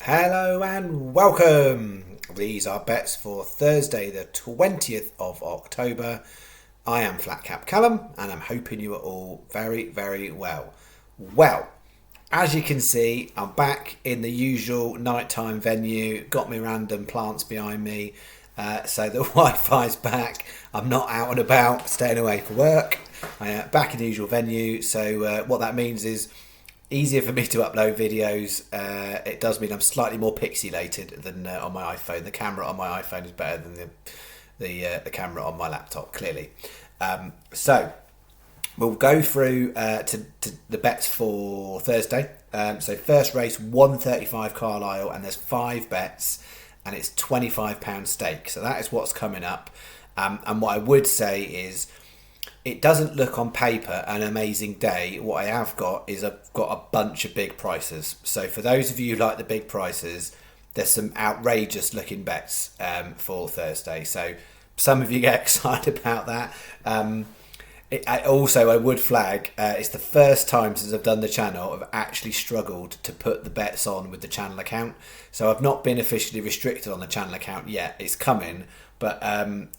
Hello and welcome. These are bets for Thursday, the 20th of October. I am Flat Cap Callum and I'm hoping you are all very, very well. Well, as you can see, I'm back in the usual nighttime venue. Got me random plants behind me. So the Wi-Fi's back. I'm not out and about, staying away for work. I am back in the usual venue. So what that means is easier for me to upload videos. It does mean I'm slightly more pixelated than on my iPhone. The camera on my iPhone is better than the camera on my laptop, clearly. So we'll go through to the bets for Thursday. So first race, 135 Carlisle, and there's 5 bets, and it's £25 stake. So that is what's coming up. And what I would say is, it doesn't look on paper an amazing day. What I have got is I've got a bunch of big prices. So for those of you who like the big prices, there's some outrageous looking bets for Thursday. So some of you get excited about that. I would flag, it's the first time since I've done the channel I've actually struggled to put the bets on with the channel account. So I've not been officially restricted on the channel account yet. It's coming. But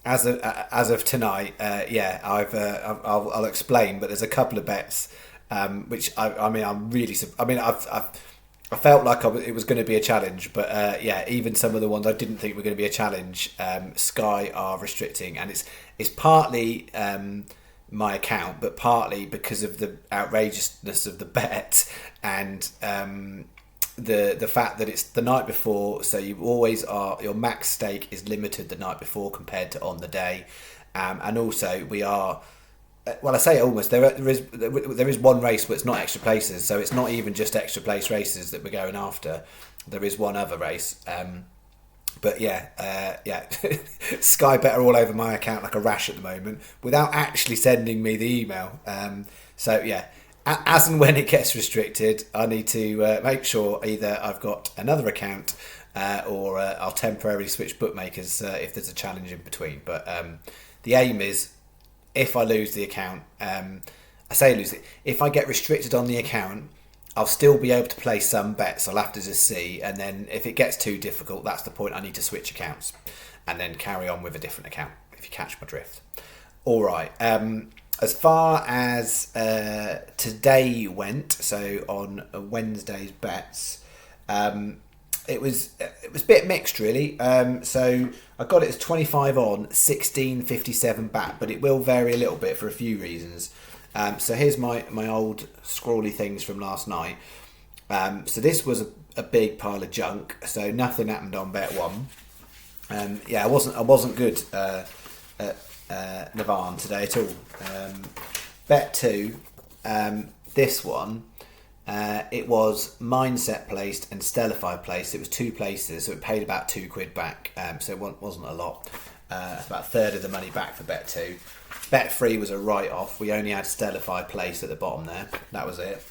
as of tonight, I'll explain. But there's a couple of bets which I felt like it was going to be a challenge. But even some of the ones I didn't think were going to be a challenge, Sky are restricting, and it's partly my account, but partly because of the outrageousness of the bet and the fact that it's the night before, so you always are, your max stake is limited the night before compared to on the day, and also we are, well, I say almost, there is one race where it's not extra places, so it's not even just extra place races that we're going after. There is one other race, but Sky bet are all over my account like a rash at the moment without actually sending me the email. As and when it gets restricted, I need to make sure either I've got another account or I'll temporarily switch bookmakers if there's a challenge in between. But the aim is, if I lose the account, if I get restricted on the account, I'll still be able to play some bets. I'll have to just see, and then if it gets too difficult, that's the point. I need to switch accounts and then carry on with a different account, if you catch my drift. All right. As far as today went, so on Wednesday's bets, it was a bit mixed really. So I got it as 25 on, 16.57 back, but it will vary a little bit for a few reasons. So here's my old scrawly things from last night. So this was a big pile of junk. So nothing happened on bet 1. I wasn't good at Navan today at all. Bet 2, this one, it was mindset placed and Stellify placed. It was 2 places, so it paid about £2 back. So it wasn't a lot. About a third of the money back for bet 2. Bet 3 was a write-off. We only had Stellify placed at the bottom there. That was it.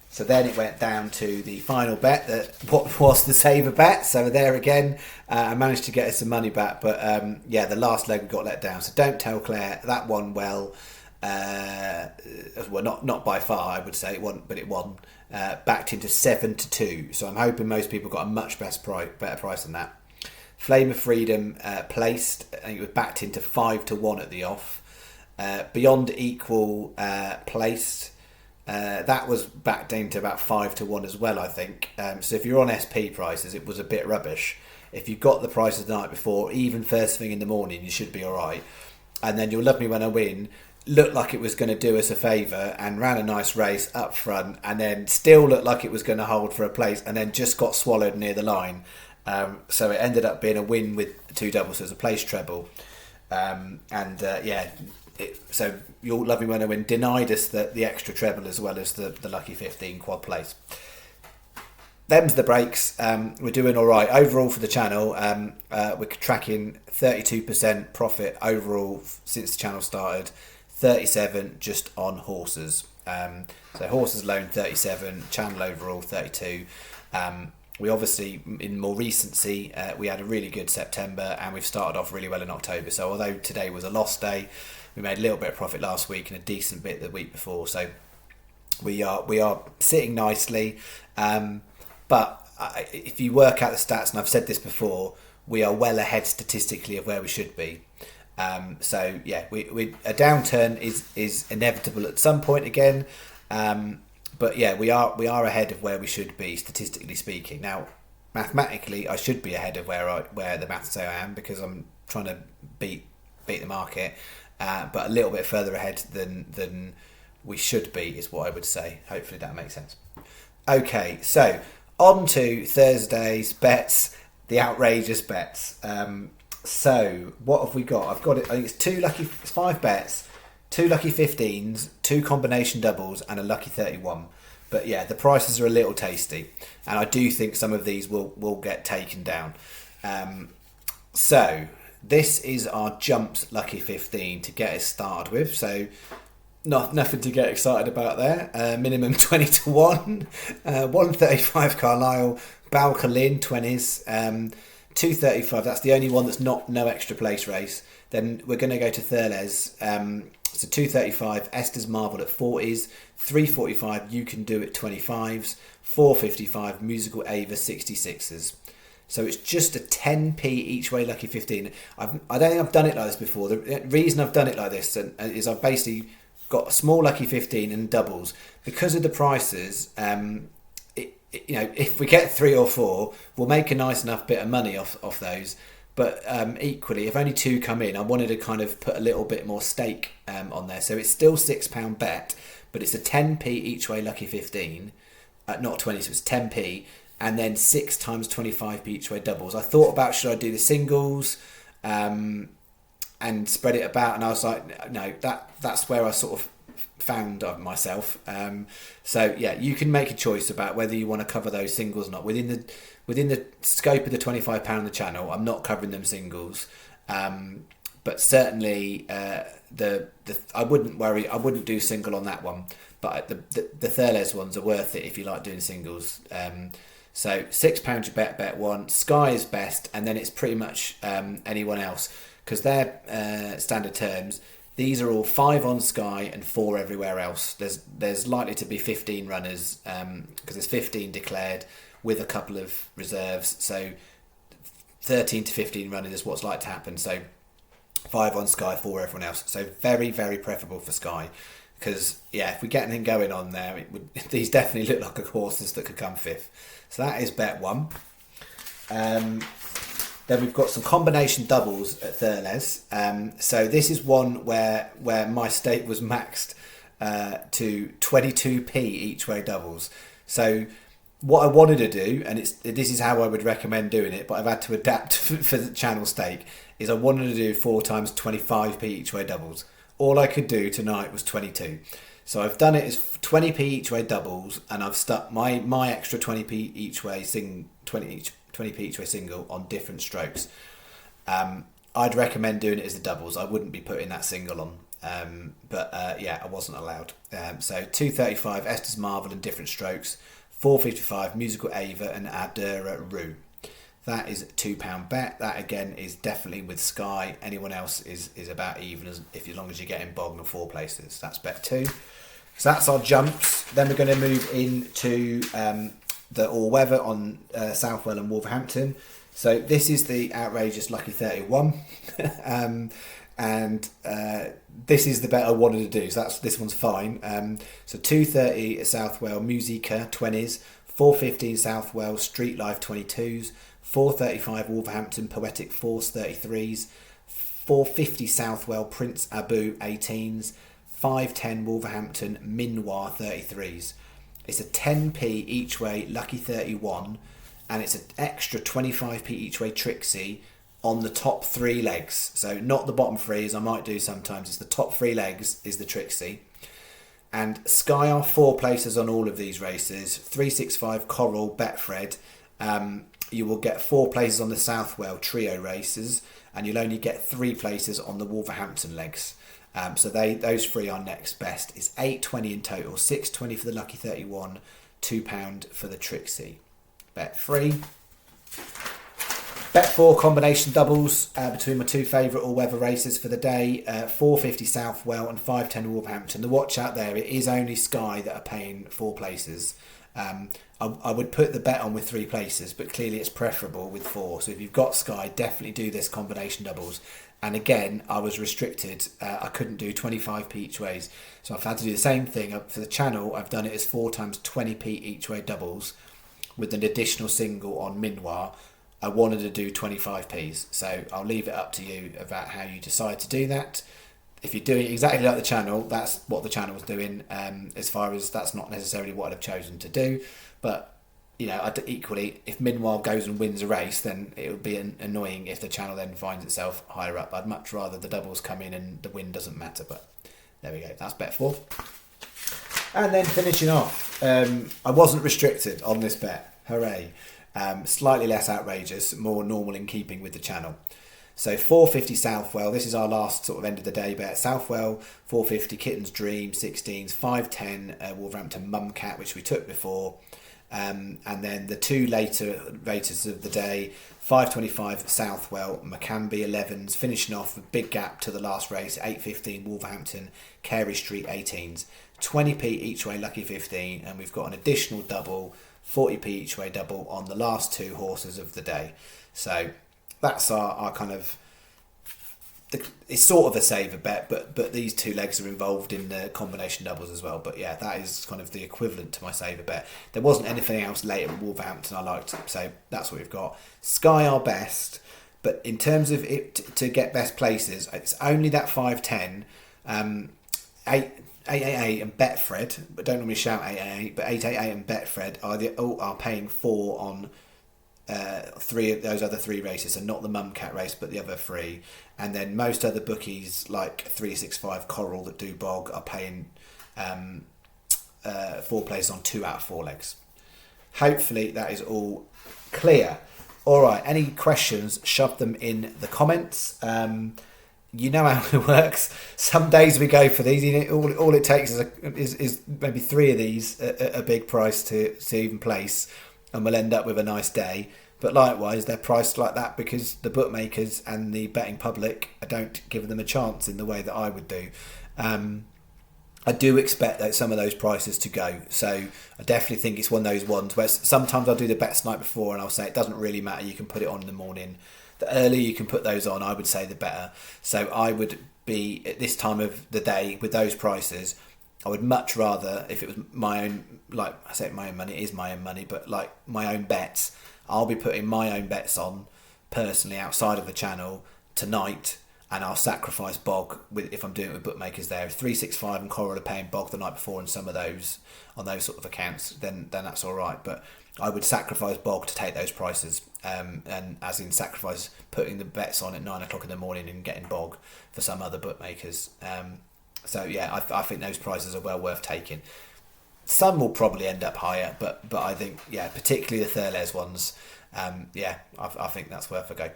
So then it went down to the final bet, that what was the saver bet. So there again, I managed to get us some money back, but the last leg got let down. So don't tell Claire, that won well. Not by far, I would say it won, but it won. Backed into 7-2. So I'm hoping most people got a much better price than that. Flame of Freedom placed. I think it was backed into 5-1 at the off. Beyond Equal placed. That was backed down to about 5-1 as well, I think. So if you're on SP prices, it was a bit rubbish. If you got the prices the night before, even first thing in the morning, you should be all right. And then You'll Love Me When I Win looked like it was going to do us a favour and ran a nice race up front, and then still looked like it was going to hold for a place, and then just got swallowed near the line. So it ended up being a win with 2 doubles, so it was a place treble. So You'll Love Me When I Win denied us the extra treble as well as the lucky 15 quad place. Them's the breaks. We're doing all right overall for the channel. We're tracking 32% profit overall since the channel started, 37 just on horses. So horses alone 37, channel overall 32. We obviously, in more recency, we had a really good September and we've started off really well in October. So although today was a lost day, we made a little bit of profit last week and a decent bit the week before. So we are sitting nicely. But if you work out the stats, and I've said this before, we are well ahead statistically of where we should be. So yeah, a downturn is inevitable at some point again. But yeah, we are ahead of where we should be statistically speaking. Now, mathematically, I should be ahead of where the maths say I am, because I'm trying to beat the market, but a little bit further ahead than we should be is what I would say. Hopefully that makes sense. Okay, so on to Thursday's bets, the outrageous bets. So what have we got? I've got it. I think it's 5 bets, 2 lucky 15s, 2 combination doubles, and a lucky 31. But yeah, the prices are a little tasty, and I do think some of these will get taken down. So this is our jumps lucky 15 to get us started with. So nothing to get excited about there. Minimum 20 to 1, 135 Carlisle, Balcolin 20s, 235. That's the only one that's not no extra place race. Then we're going to go to Thurles. So 235 Esther's Marvel at 40s, 345 You Can Do It 25s, 455 Musical Ava 66s. So it's just a 10p each way lucky 15. I don't think I've done it like this before. The reason I've done it like this is I've basically got a small lucky 15 and doubles because of the prices. If we get 3 or 4, we'll make a nice enough bit of money off those. But equally, if only 2 come in, I wanted to kind of put a little bit more stake on there. So it's still £6 bet, but it's a 10p each way lucky 15, not 20, so it's 10p, and then 6 times 25p each way doubles. I thought about should I do the singles and spread it about, and I was like, no, that's where I sort of found myself. So yeah, you can make a choice about whether you want to cover those singles or not. Within the scope of the £25 on the channel, I'm not covering them singles, but certainly I wouldn't worry. I wouldn't do single on that one, but the Thurles ones are worth it if you like doing singles. So £6 you bet one. Sky is best, and then it's pretty much anyone else, because they're standard terms. These are all 5 on Sky and 4 everywhere else. There's likely to be 15 runners, because there's 15 declared with a couple of reserves. So 13 to 15 runners is what's like to happen. So 5 on Sky, 4 everyone else. So very, very preferable for Sky, because yeah, if we get anything going on there, these definitely look like horses that could come 5th. So that is bet 1. Then we've got some combination doubles at Thurles. So this is one where my stake was maxed to 22p each way doubles. So what I wanted to do, and this is how I would recommend doing it, but I've had to adapt for the channel stake, is I wanted to do 4 times 25p each way doubles. All I could do tonight was 22. So I've done it as 20p each way doubles, and I've stuck my extra 20p each way 20p each way single on different strokes. I'd recommend doing it as the doubles. I wouldn't be putting that single on. But I wasn't allowed. So 235 Esther's Marvel and different strokes, 455 Musical Ava and Adura Rue. That is a £2 bet. That again is definitely with Sky. Anyone else is about even, as long as you're getting bog and 4 places. That's bet 2. So that's our jumps. Then we're going to move into the all-weather on Southwell and Wolverhampton. So this is the outrageous lucky 31. And this is the bet I wanted to do. So this one's fine. So 230 at Southwell, Musica 20s, 415 Southwell, Street Life 22s, 435 Wolverhampton, Poetic Force 33s, 450 Southwell, Prince Abu 18s, 510 Wolverhampton, Minoir 33s. It's a 10p each way lucky 31, and it's an extra 25p each way Trixie on the top 3 legs. So not the bottom 3 as I might do sometimes. It's the top 3 legs is the Trixie. And Sky are 4 places on all of these races. 365 Coral, Betfred. You will get 4 places on the Southwell trio races, and you'll only get 3 places on the Wolverhampton legs. So those 3 are next best. It's 8.20 in total, 6.20 for the lucky 31, £2 for the Trixie. Bet 3. Bet 4 combination doubles between my 2 favourite all-weather races for the day, 450 Southwell and 510 Wolverhampton. The watch out there, it is only Sky that are paying 4 places. I would put the bet on with 3 places, but clearly it's preferable with 4. So if you've got Sky, definitely do this combination doubles. And again, I was restricted. I couldn't do 25p each ways. So I've had to do the same thing. For the channel, I've done it as 4 times 20p each way doubles with an additional single on Minoir. I wanted to do 25p's. So I'll leave it up to you about how you decide to do that. If you're doing it exactly like the channel, that's what the channel was doing. As far as that's not necessarily what I'd have chosen to do. But, you know, equally, if Minoir goes and wins a race, then it would be annoying if the channel then finds itself higher up. I'd much rather the doubles come in and the win doesn't matter. But there we go. That's bet 4. And then finishing off, I wasn't restricted on this bet. Hooray. Slightly less outrageous, more normal in keeping with the channel. So 450 Southwell, this is our last sort of end of the day bet. Southwell, 450 Kitten's Dream, 16s, 510 Wolverhampton Mumcat, which we took before. And then the 2 later raters of the day, 525 Southwell, Macambie 11s, finishing off a big gap to the last race, 815 Wolverhampton, Carey Street 18s, 20p each way, lucky 15, and we've got an additional double, 40p each way double on the last 2 horses of the day. So that's our kind of, it's sort of a saver bet, but these 2 legs are involved in the combination doubles as well. But yeah, that is kind of the equivalent to my saver bet. There wasn't anything else later at Wolverhampton I liked, so that's what we've got. Sky are best, but in terms of it to get best places, it's only that 510, 888 and Betfred, but don't normally shout 888, but 888 and Betfred are paying 4 on 3 of those other 3 races, and not the Mumcat race but the other 3. And then most other bookies like 365 Coral that do bog are paying 4 places on 2 out of 4 legs. Hopefully that is all clear. Alright, any questions, shove them in the comments. You know how it works. Some days we go for these. You know, all it takes is maybe 3 of these at a big price to even place, and we'll end up with a nice day. But likewise, they're priced like that because the bookmakers and the betting public, I don't give them a chance in the way that I would do. I do expect that some of those prices to go. So I definitely think it's one of those ones where sometimes I'll do the bets the night before and I'll say it doesn't really matter. You can put it on in the morning. The earlier you can put those on, I would say the better. So I would be at this time of the day with those prices. I would much rather, if it was my own, like I say, my own money, it is my own money, but like my own bets, I'll be putting my own bets on personally outside of the channel tonight, and I'll sacrifice bog if I'm doing it with bookmakers there. If 365 and Coral are paying bog the night before and some of those on those sort of accounts, then that's all right. But I would sacrifice bog to take those prices, and as in sacrifice putting the bets on at 9 o'clock in the morning and getting bog for some other bookmakers. So yeah, I think those prices are well worth taking. Some will probably end up higher, but I think, yeah, particularly the Thurles ones, I think that's worth a go.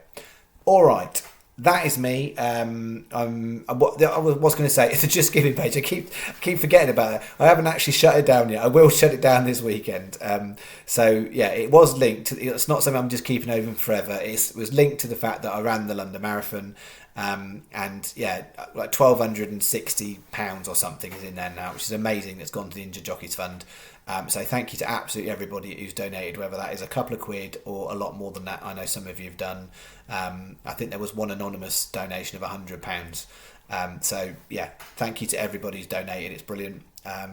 All right, that is me. I was going to say, it's a Just Giving page. I keep forgetting about it. I haven't actually shut it down yet. I will shut it down this weekend. So yeah, it was linked. It's not something I'm just keeping open forever. It was linked to the fact that I ran the London Marathon. And yeah, like £1,260 or something is in there now, which is amazing. That's gone to the Injured Jockeys Fund. So thank you to absolutely everybody who's donated, whether that is a couple of quid or a lot more than that. I know some of you have done. I think there was one anonymous donation of £100. So yeah, thank you to everybody who's donated. It's brilliant. Yeah,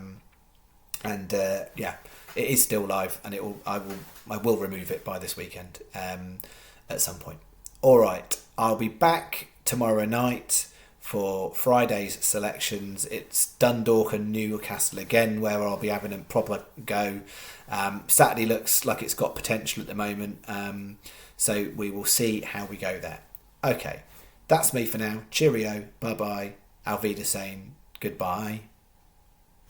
it is still live, and I will remove it by this weekend at some point. All right, I'll be back tomorrow night for Friday's selections. It's Dundalk and Newcastle again, where I'll be having a proper go. Saturday looks like it's got potential at the moment, so we will see how we go there. Okay, that's me for now. Cheerio, bye bye, Auf Wiedersehen, goodbye.